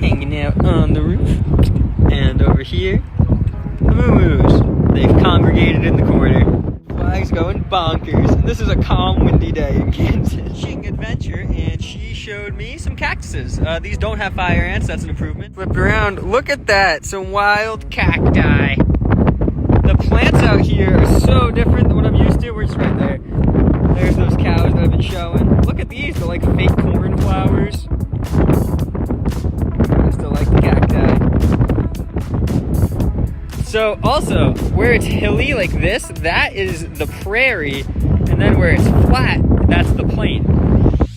hanging out on the roof. And over here, the moo-moos. They've congregated in the corner. Flags going bonkers. And this is a calm, windy day in Kansas. Fishing adventure, and she showed me some cactuses. These don't have fire ants, that's an improvement. Flipped around, look at that, some wild cacti. The plants out here are so different than what I'm used to. We're just right there. There's those cows that I've been showing. Look at these, they're like fake cornflowers. I still like the cacti. So also, where it's hilly like this, that is the prairie, and then where it's flat, that's the plain.